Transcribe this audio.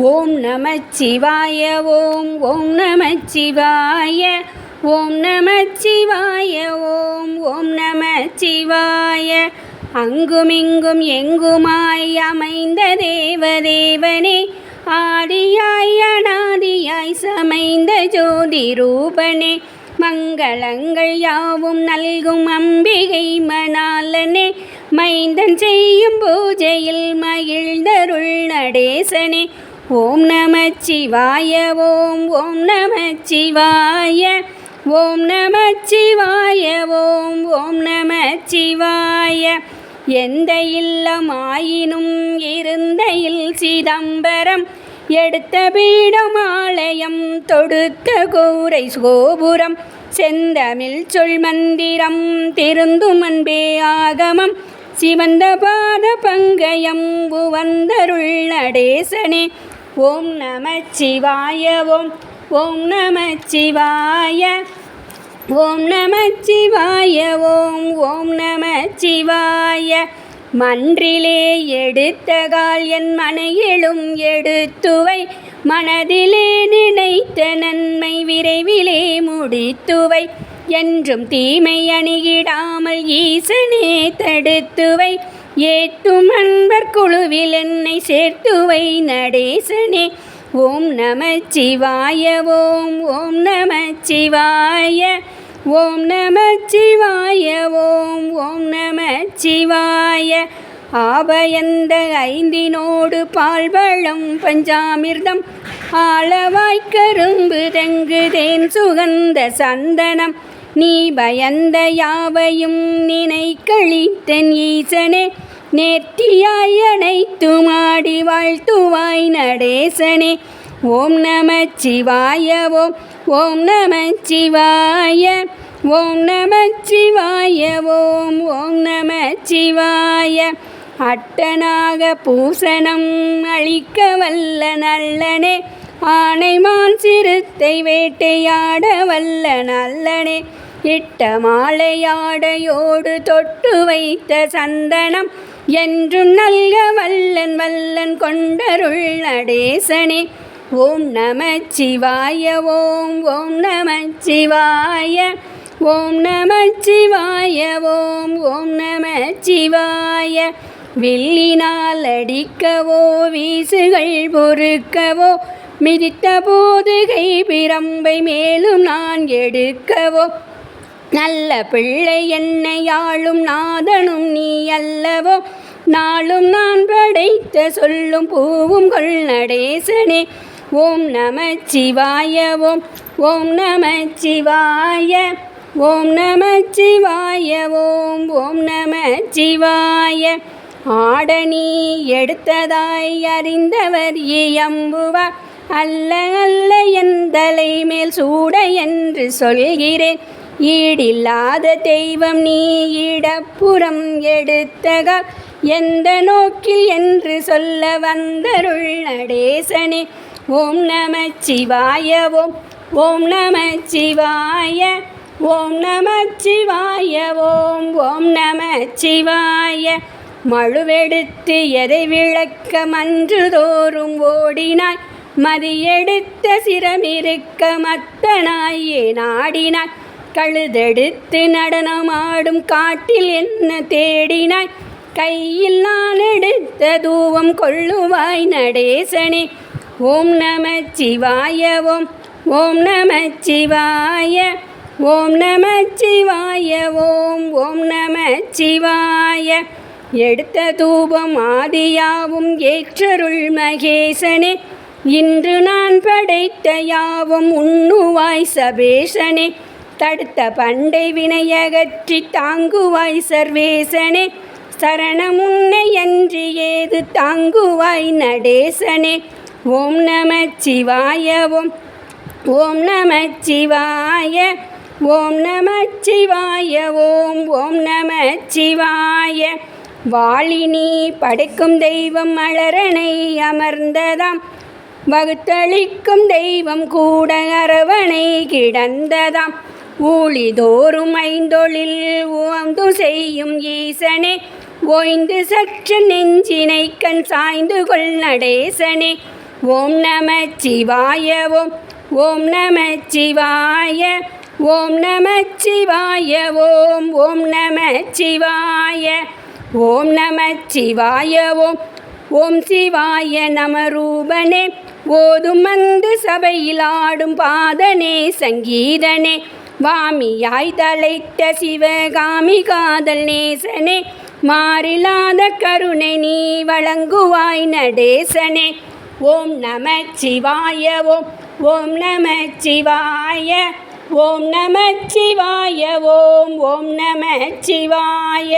ஓம் நமச்சிவாய ஓம் ஓம் நமச்சிவாய ஓம் நமச்சிவாய ஓம் ஓம் நமச்சிவாய. அங்குமிங்கும் எங்குமாய் அமைந்த தேவதேவனே, ஆதியாய் அநாதியாய் சமைந்த ஜோதி ரூபனே, மங்களங்கள் யாவும் நல்கும் அம்பிகை மணாலனே, மைந்தன் செய்யும் பூஜையில் மகிழ்ந்தருள் நடேசனே. ஓம் நமச்சிவாய ஓம் ஓம் நமச்சிவாய ஓம் நமச்சிவாய ஓம் ஓம் நமச்சிவாய. எந்த இல்லமாயினும் இருந்த இல் சிதம்பரம், எடுத்த பீடம் ஆலயம் தொடுத்த கூரை கோபுரம், செந்தமிழ் சொல் மந்திரம் திருந்தும் அன்பே ஆகமம், சிவந்த பாத பங்கயம் புவந்தருள் நடேசனே. ஓம் நமச்சிவாய ஓம் ஓம் நமச்சிவாய ஓம் நமச்சிவாய ஓம் ஓம் நமச்சிவாய. மன்றிலே எடுத்தகால் என் மனையிலும் எடுத்துவை, மனதிலே நினைத்த நன்மை விரைவிலே முடித்துவை, என்றும் தீமை அணுகிடாமல் ஈசனே தடுத்துவை, ஏற்றும் அன்பர் குழுவில் என்னை சேர்த்துவை நடேசனே. ஓம் நமச்சிவாய ஓம் ஓம் நமச்சிவாய ஓம் நமச்சிவாய ஓம் ஓம் நமச்சிவாய. ஆபயந்த ஐந்தினோடு பால்வளம் பஞ்சாமிர்தம், ஆளவாய் கரும்பு தெங்கு தேன் சுகந்த சந்தனம், நீ பயந்த யாவையும் நினை கழித்தன் ஈசனே, நேர்த்தியாய் அனைத்துமாடி வாழ்த்துவாய் நடேசனே. ஓம் நமச்சிவாய ஓம் ஓம் நமச்சிவாய ஓம் நமச்சிவாய ஓம் ஓம் நமச்சிவாய. அட்டனாக பூசணம் அளிக்க வல்ல நல்லனே, ஆனைமான் சிறுத்தை வேட்டையாட வல்ல நல்லனே, இட்ட மாலையாடையோடு தொட்டு வைத்த சந்தனம், என்றும் நல்க வல்லன் வல்லன் கொண்டருள் நடேசனே. ஓம் நமச்சிவாய ஓம் ஓம் நமச்சிவாய ஓம் நமச்சிவாய ஓம் ஓம் நமச்சிவாய. வில்லினால் அடிக்கவோ வீசுகள் பொறுக்கவோ, மிதித்த போது கை பிரம்பை மேலும் நான் எடுக்கவோ, நல்ல பிள்ளை என்னை ஆளும் நாதனும் நீ அல்லவோ, நாளும் நான் படைத்த சொல்லும் பூவும் கொள் நடேசனே. ஓம் நமச்சிவாய ஓம் ஓம் நமச்சிவாய ஓம் நமச்சிவாய ஓம் ஓம் நமச்சிவாய. ஆடனி எடுத்ததாய் அறிந்தவர் இயம்புவார், அல்ல அல்ல என் தலை மேல் சூட என்று சொல்கிறேன், ஈடில்லாத தெய்வம் நீ இடப்புறம் எடுத்தகால், எந்த நோக்கில் என்று சொல்ல வந்தருள் நடேசனே. ஓம் நமச்சிவாய ஓம் ஓம் நமச்சிவாய ஓம் நமச்சிவாய ஓம் ஓம் நமச்சிவாய. மழுவெடுத்து எதை விளக்க மன்று தோறும் ஓடினாய், மதியெடுத்த சிரமிருக்க மத்தனாயே நாடினாய், கழுதெடுத்து நடனமாடும் காட்டில் என்ன தேடினாய், கையில் நான் எடுத்த தூவம் கொள்ளுவாய் நடேசனே. ஓம் நமச்சிவாய ஓம் ஓம் நமச்சிவாய ஓம் நமச்சிவாய ஓம் ஓம் நமச்சிவாய. எடுத்த தூபம் ஆதியாவும் ஏற்றருள் மகேசனே, இன்று நான் படைத்த யாவும் உண்ணுவாய் சபேசனே, தடுத்த பண்டை வினையகற்றி தாங்குவாய் சர்வேசனே, சரணம் உன்னை அன்றி ஏது தாங்குவாய் நடேசனே. ஓம் நமச்சிவாய ஓம் ஓம் நமச்சிவாய ஓம் நமச்சிவாய ஓம் ஓம் நமச்சிவாய. வாளினி படைக்கும் தெய்வம் மலரனை அமர்ந்ததாம், வகுத்தளிக்கும் தெய்வம் கூட அரவணை கிடந்ததாம், ஊழிதோறும் ஐந்தொழில் உவந்து செய்யும் ஈசனே, ஓய்ந்து சற்று நெஞ்சினை கண் சாய்ந்து கொள் நடேசனே. ஓம் நமச்சிவாய ஓம் ஓம் நமச்சிவாய ஓம் நமச்சிவாய ஓம் ஓம் நமச்சிவாய ஓம் நமச்சிவாய ஓம் ஓம் சிவாய நமரூபனே ஓதும் மந்து சபையில் ஆடும் பாதனே சங்கீதனே வாமியாய் தலைத்த சிவகாமி காதல் நேசனே மாறிலாத கருணை நீ வழங்குவாய் நடேசனே ஓம் நமச்சிவாய ஓம் ஓம் நமச்சிவாய ஓம் நமச்சிவாய ஓம் ஓம் நமச்சிவாய